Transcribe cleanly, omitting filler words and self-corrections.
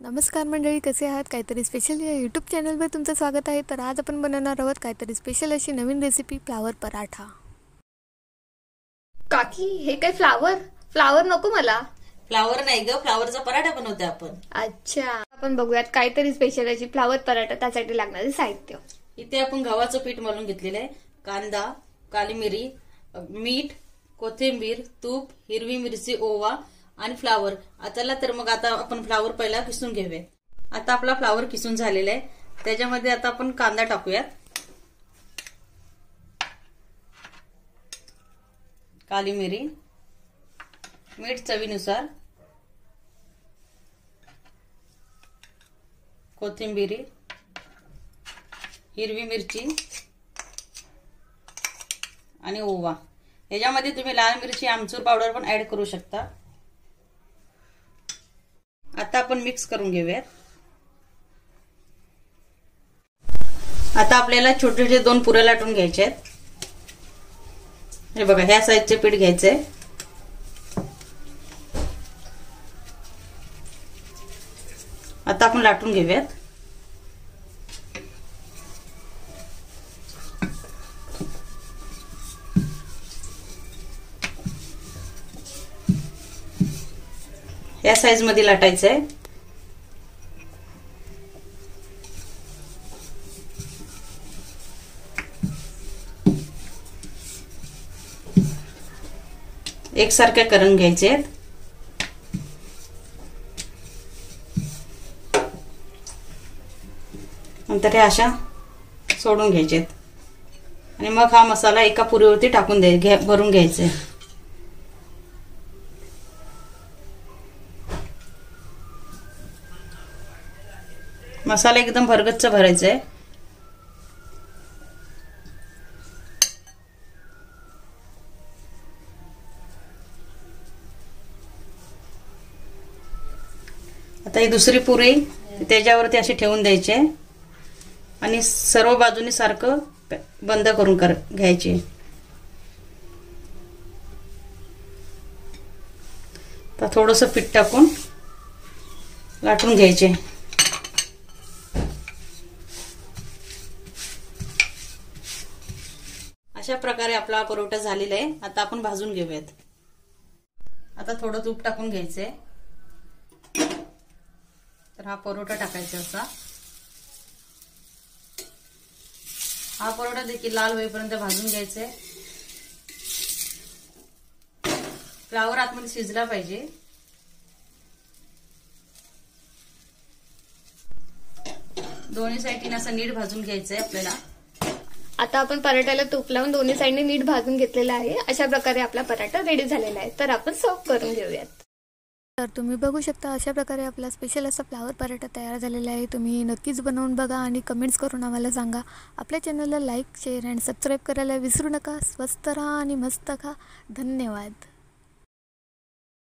नमस्कार मंडळी, कसे आहात? काहीतरी स्पेशल या यूट्यूब चॅनलवर तुमचं स्वागत आहे. तर आज आपण बनवणार आहोत काहीतरी स्पेशल अशी नवीन रेसिपी, फ्लावर पराठा. काकी, हे काय फ्लावर नको मला. फ्लावर नाही ग, फ्लावरचा पराठा बनवते आपण. अच्छा, आपण बघूयात काहीतरी स्पेशल अशी फ्लावर पराठा. त्यासाठी लागणारे साहित्य. इथे आपण गव्हाचं पीठ मळून घेतलेलं आहे. कांदा, काली मिरी, मीठ, कोथिंबीर, तूप, हिरवी मिरची, ओवा आणि फ्लावर. तर मग आता आपण फ्लावर पहिला किसून घेऊया. आता आपला फ्लावर किसून झालेला आहे. त्याच्यामध्ये आता आपण कांदा टाकूयात, काली मिरी, मीठ चवीनुसार, कोथिंबीर, हिरवी मिरची आणि ओवा. याच्यामध्ये तुम्ही लाल मिरची, आमचूर पावडर पण ऍड करू शकता. आता आपण मिक्स करून घेऊयात. आता आपल्याला छोटे छोटे 2 पुऱ्या लाटून घ्यायचे आहेत. हे बघा, ह्या साईजचे पीठ घ्यायचंय. आता आपण लाटून घेऊयात. या साइज मध्ये लाटायचं आहे. एकसारख्या करून घ्यायचे आहेत. नंतर हे अशा सोडून घ्यायचे आहेत आणि मग हा मसाला एका पुरीवरती टाकून भरून घ्यायचा आहे. मसाला एकदम भरगच्च भरायचा आहे. आता ही दुसरी पुरी त्याच्यावरती अशी ठेवून द्यायची आणि सर्व बाजूनी सारखं बंद करून घ्यायची. आता थोडंसं पीठ टाकून लाटून घ्यायचे. अशा प्रकारे आपला परोठा झालेला आहे. आता आपण भाजून घेऊयात. आता थोडं तूप टाकून घ्यायचंय. तर हा परोठा टाकायचा असा. हा परोठा देखील लाल होईपर्यंत भाजून घ्यायचंय. फ्लावर आतमध्ये शिजला पाहिजे. दोन्ही साईडने असं नीट भाजून घ्यायचंय आपल्याला. आता आपण पराठ्याला तूप लावून दोन्ही साईडने नीट भाजून घेतलेला आहे. अशा प्रकारे आपला पराठा रेडी झालेला आहे. तर आपण सर्व करून घेऊयात. तर तुम्ही बघू शकता, अशा प्रकारे आपला स्पेशल असा फ्लावर पराठा तयार झालेला आहे. तुम्ही नक्कीच बनवून बघा आणि कमेंट्स करून आम्हाला सांगा. आपल्या चॅनलला लाईक, शेअर आणि सबस्क्राईब करायला विसरू नका. स्वस्त राहा आणि मस्त खा. धन्यवाद.